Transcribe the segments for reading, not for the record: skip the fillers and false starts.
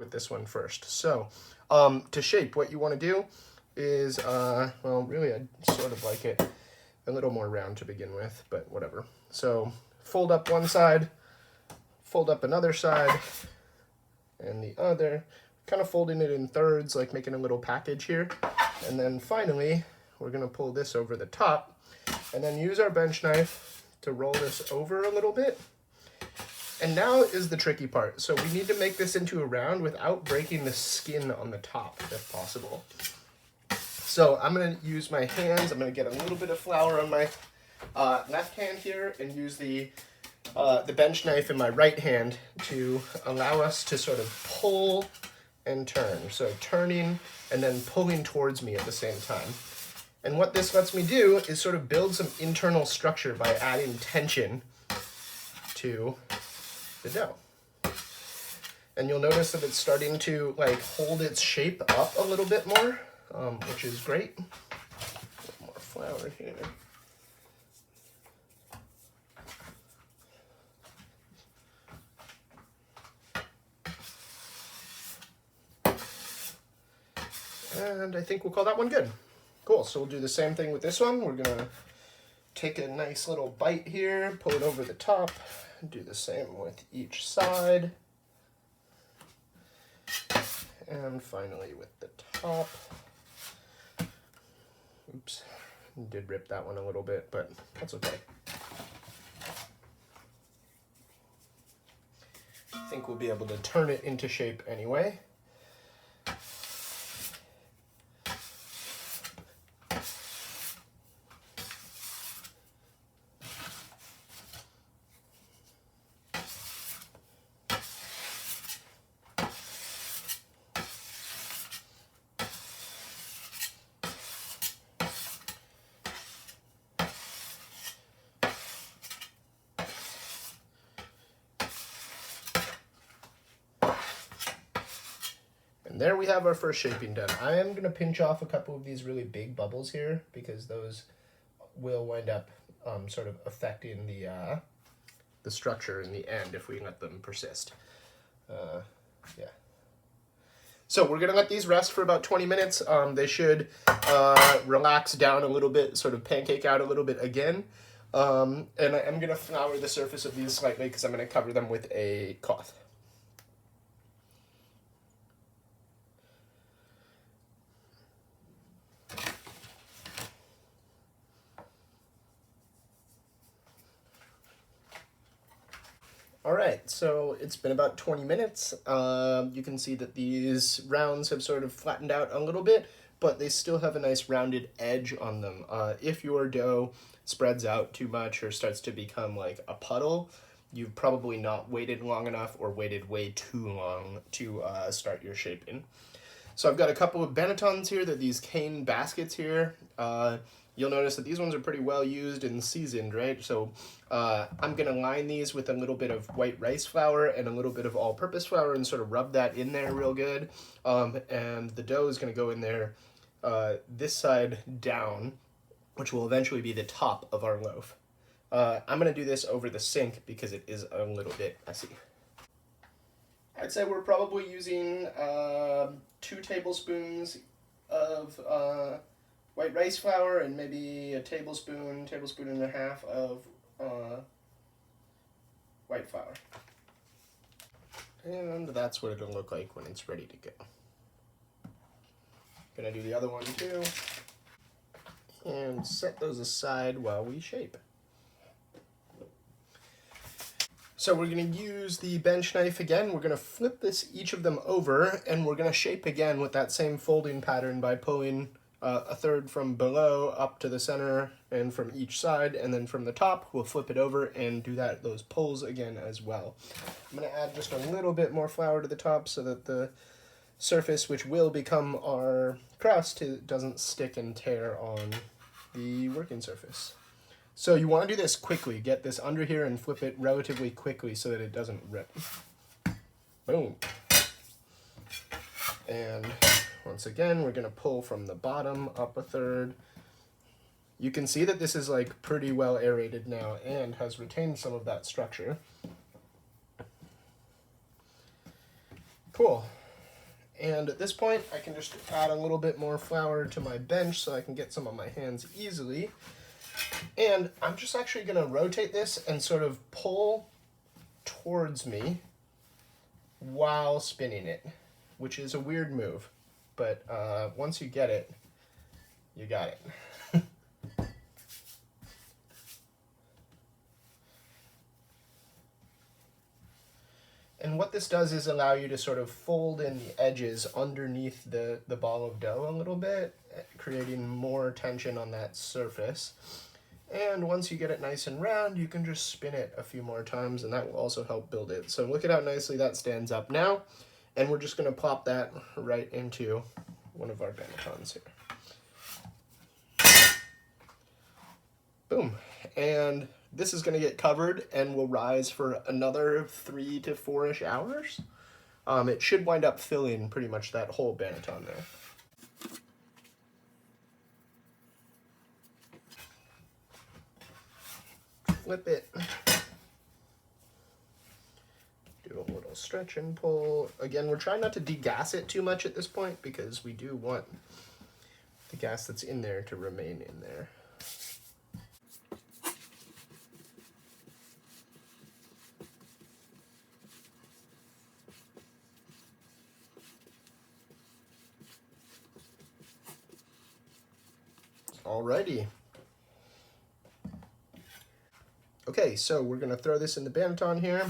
with this one first. So, to shape, what you want to do is, well, really, I'd sort of like it a little more round to begin with, but whatever. So, fold up one side, fold up another side, and the other, kind of folding it in thirds, like making a little package here. And then finally, we're going to pull this over the top, and then use our bench knife to roll this over a little bit. And now is the tricky part. So we need to make this into a round without breaking the skin on the top, if possible. So I'm going to use my hands. I'm going to get a little bit of flour on my left hand here and use the bench knife in my right hand to allow us to sort of pull and turn. So turning and then pulling towards me at the same time. And what this lets me do is sort of build some internal structure by adding tension to the dough. And you'll notice that it's starting to like hold its shape up a little bit more, which is great. A little more flour here. And I think we'll call that one good. Cool, so we'll do the same thing with this one. We're gonna take a nice little bite here, pull it over the top, do the same with each side. And finally with the top. Oops, did rip that one a little bit, but that's okay. I think we'll be able to turn it into shape anyway. There we have our first shaping done. I am going to pinch off a couple of these really big bubbles here because those will wind up sort of affecting the structure in the end if we let them persist. Yeah. So we're going to let these rest for about 20 minutes. They should relax down a little bit, sort of pancake out a little bit again. And I'm going to flour the surface of these slightly because I'm going to cover them with a cloth. All right, so it's been about 20 minutes. You can see that these rounds have sort of flattened out a little bit, but they still have a nice rounded edge on them. If your dough spreads out too much or starts to become like a puddle, you've probably not waited long enough or waited way too long to start your shaping. So I've got a couple of bannetons here. They're these cane baskets here. You'll notice that these ones are pretty well used and seasoned, right? So I'm gonna line these with a little bit of white rice flour and a little bit of all-purpose flour and sort of rub that in there real good. And the dough is gonna go in there this side down, which will eventually be the top of our loaf. I'm gonna do this over the sink because it is a little bit messy. I'd say we're probably using 2 tablespoons of white rice flour and maybe a tablespoon and a half of white flour. And that's what it'll look like when it's ready to go. Gonna do the other one too. And set those aside while we shape. So we're going to use the bench knife again. We're going to flip each of them over, and we're going to shape again with that same folding pattern by pulling a third from below up to the center and from each side, and then from the top we'll flip it over and do those pulls again as well. I'm going to add just a little bit more flour to the top so that the surface, which will become our crust, doesn't stick and tear on the working surface. So you want to do this quickly. Get this under here and flip it relatively quickly so that it doesn't rip. Boom. And once again, we're going to pull from the bottom up a third. You can see that this is like pretty well aerated now and has retained some of that structure. Cool. And at this point, I can just add a little bit more flour to my bench so I can get some on my hands easily. And I'm just actually going to rotate this and sort of pull towards me while spinning it, which is a weird move. But once you get it, you got it. And what this does is allow you to sort of fold in the edges underneath the ball of dough a little bit, creating more tension on that surface. And once you get it nice and round, you can just spin it a few more times, and that will also help build it. So look at how nicely that stands up now. And we're just going to plop that right into one of our bannetons here. Boom. And this is going to get covered and will rise for another 3 to 4-ish hours. It should wind up filling pretty much that whole banneton there. Flip it. Do a little stretch and pull. Again, we're trying not to degas it too much at this point because we do want the gas that's in there to remain in there. Alrighty. Okay, so we're going to throw this in the banneton here.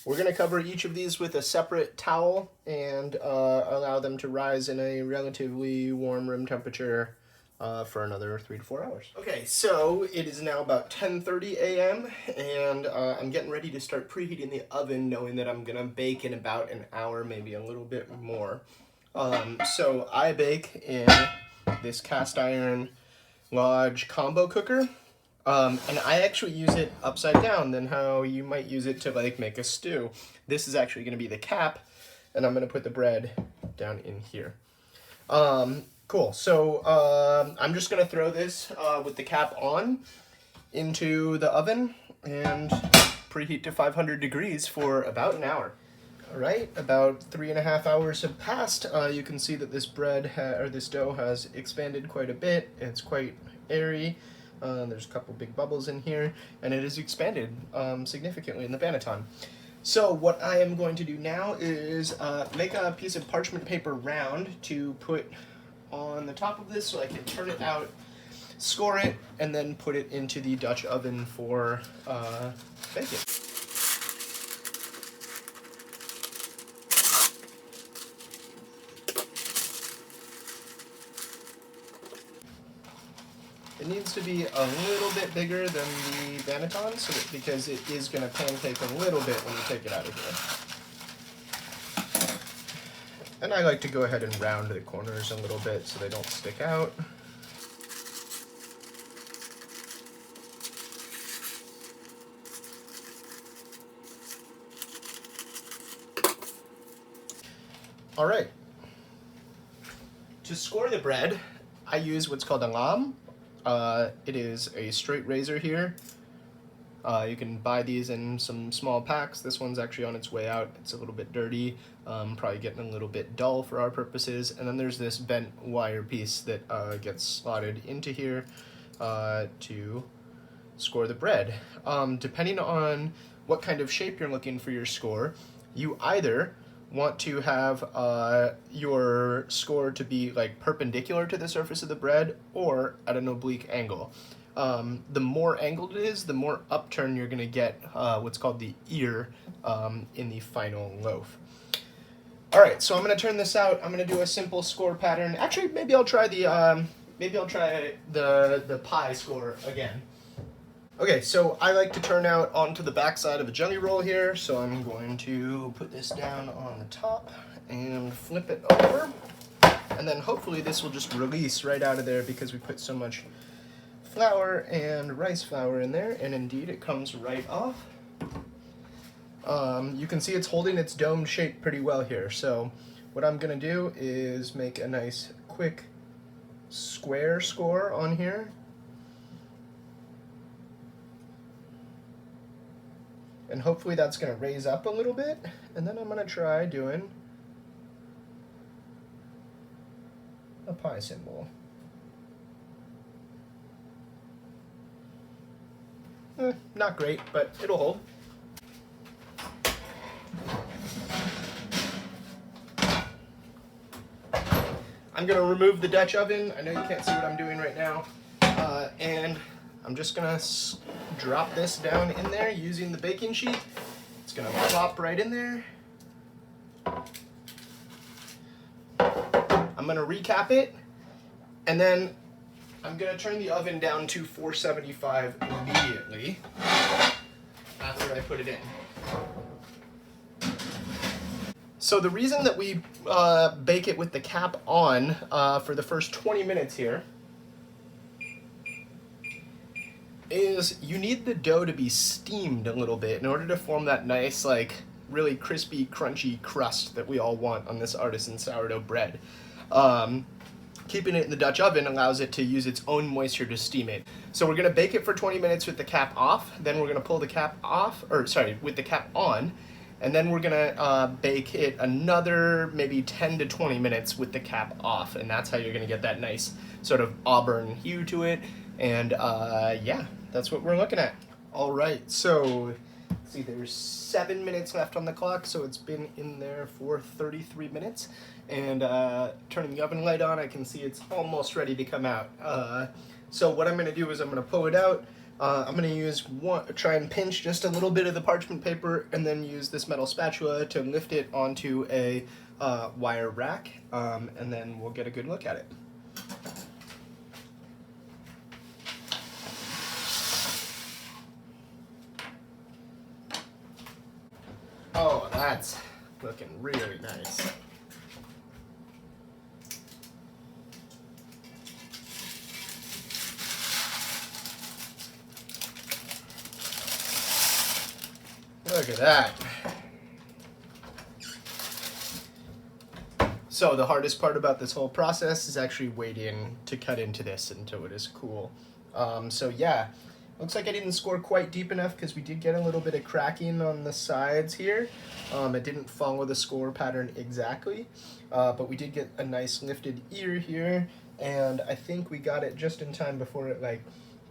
We're going to cover each of these with a separate towel and allow them to rise in a relatively warm room temperature for another 3 to 4 hours. Okay, so it is now about 10:30 a.m. and I'm getting ready to start preheating the oven, knowing that I'm going to bake in about an hour, maybe a little bit more. So I bake in this cast iron Lodge combo cooker. And I actually use it upside down than how you might use it to like make a stew. This is actually going to be the cap, and I'm going to put the bread down in here. Cool. So I'm just going to throw this with the cap on into the oven and preheat to 500 degrees for about an hour. All right, about 3.5 hours have passed. You can see that this bread or this dough has expanded quite a bit. It's quite airy. There's a couple big bubbles in here, and it has expanded significantly in the banneton. So what I am going to do now is make a piece of parchment paper round to put on the top of this so I can turn it out, score it, and then put it into the Dutch oven for baking. It needs to be a little bit bigger than the banneton because it is going to pancake a little bit when you take it out of here. And I like to go ahead and round the corners a little bit so they don't stick out. All right. To score the bread, I use what's called a lame. It is a straight razor here. You can buy these in some small packs. This one's actually on its way out. It's a little bit dirty, probably getting a little bit dull for our purposes. And then there's this bent wire piece that gets slotted into here to score the bread. Depending on what kind of shape you're looking for your score, you either want to have your score to be like perpendicular to the surface of the bread or at an oblique angle. The more angled it is, the more upturn you're going to get what's called the ear in the final loaf. All right, so I'm going to turn this out. I'm going to do a simple score pattern. Actually, maybe I'll try the pie score again. Okay, so I like to turn out onto the back side of a jelly roll here, so I'm going to put this down on the top and flip it over. And then hopefully this will just release right out of there because we put so much flour and rice flour in there, and indeed it comes right off. You can see it's holding its dome shape pretty well here, so what I'm going to do is make a nice quick square score on here. and hopefully that's going to raise up a little bit, and then I'm going to try doing a pie symbol. Not great, but it'll hold. I'm going to remove the Dutch oven. I know you can't see what I'm doing right now. And I'm just going to drop this down in there using the baking sheet. It's going to plop right in there. I'm going to recap it, and then I'm going to turn the oven down to 475 immediately after I put it in. So the reason that we bake it with the cap on for the first 20 minutes here is you need the dough to be steamed a little bit in order to form that nice, like, really crispy, crunchy crust that we all want on this artisan sourdough bread. Keeping it in the Dutch oven allows it to use its own moisture to steam it. So we're going to bake it for 20 minutes with the cap off, then we're going to pull the cap off, or sorry, with the cap on, and then we're gonna bake it another maybe 10 to 20 minutes with the cap off, and that's how you're gonna get that nice sort of auburn hue to it. And yeah, that's what we're looking at. All right, so let's see, there's 7 minutes left on the clock, so it's been in there for 33 minutes. And turning the oven light on, I can see it's almost ready to come out. So what I'm gonna do is I'm gonna pull it out. I'm going to try and pinch just a little bit of the parchment paper and then use this metal spatula to lift it onto a wire rack, and then we'll get a good look at it. Oh, that's looking really nice. Look at that. So the hardest part about this whole process is actually waiting to cut into this until it is cool. So yeah, looks like I didn't score quite deep enough because we did get a little bit of cracking on the sides here. It didn't follow the score pattern exactly, but we did get a nice lifted ear here, and I think we got it just in time before it like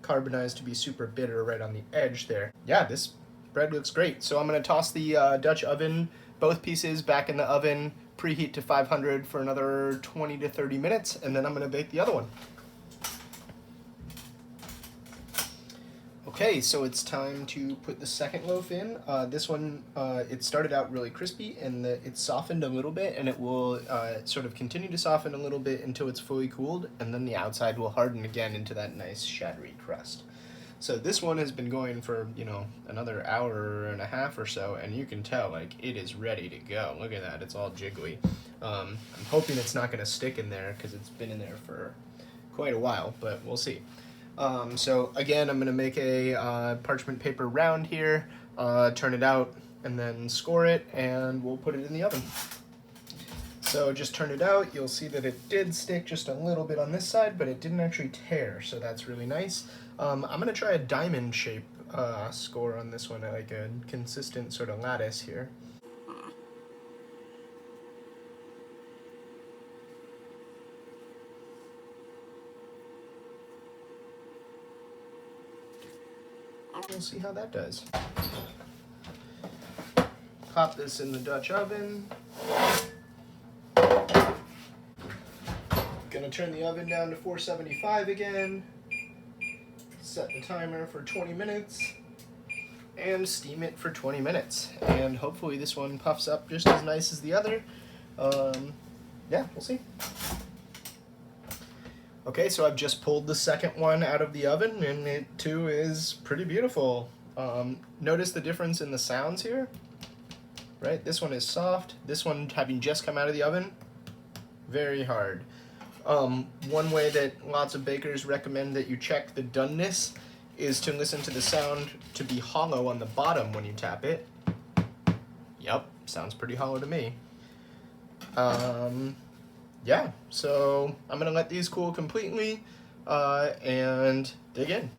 carbonized to be super bitter right on the edge there. Yeah, this bread looks great. So I'm going to toss the Dutch oven, both pieces back in the oven, preheat to 500 for another 20 to 30 minutes, and then I'm going to bake the other one. Okay, so it's time to put the second loaf in. This one, it started out really crispy, and it softened a little bit, and it will sort of continue to soften a little bit until it's fully cooled, and then the outside will harden again into that nice shattery crust. So this one has been going for, you know, another hour and a half or so, and you can tell, like, it is ready to go. Look at that, it's all jiggly. I'm hoping it's not going to stick in there because it's been in there for quite a while, but we'll see. So again, I'm going to make a parchment paper round here, turn it out, and then score it, and we'll put it in the oven. So just turn it out, you'll see that it did stick just a little bit on this side, but it didn't actually tear, so that's really nice. I'm going to try a diamond shape score on this one, like a consistent sort of lattice here. We'll see how that does. Pop this in the Dutch oven. Gonna turn the oven down to 475 again. Set the timer for 20 minutes. And steam it for 20 minutes. And hopefully this one puffs up just as nice as the other. Yeah, we'll see. Okay, so I've just pulled the second one out of the oven, and it too is pretty beautiful. Notice the difference in the sounds here, right? This one is soft. This one, having just come out of the oven, very hard. One way that lots of bakers recommend that you check the doneness is to listen to the sound to be hollow on the bottom when you tap it. Yep, sounds pretty hollow to me. Yeah, so I'm gonna let these cool completely and dig in.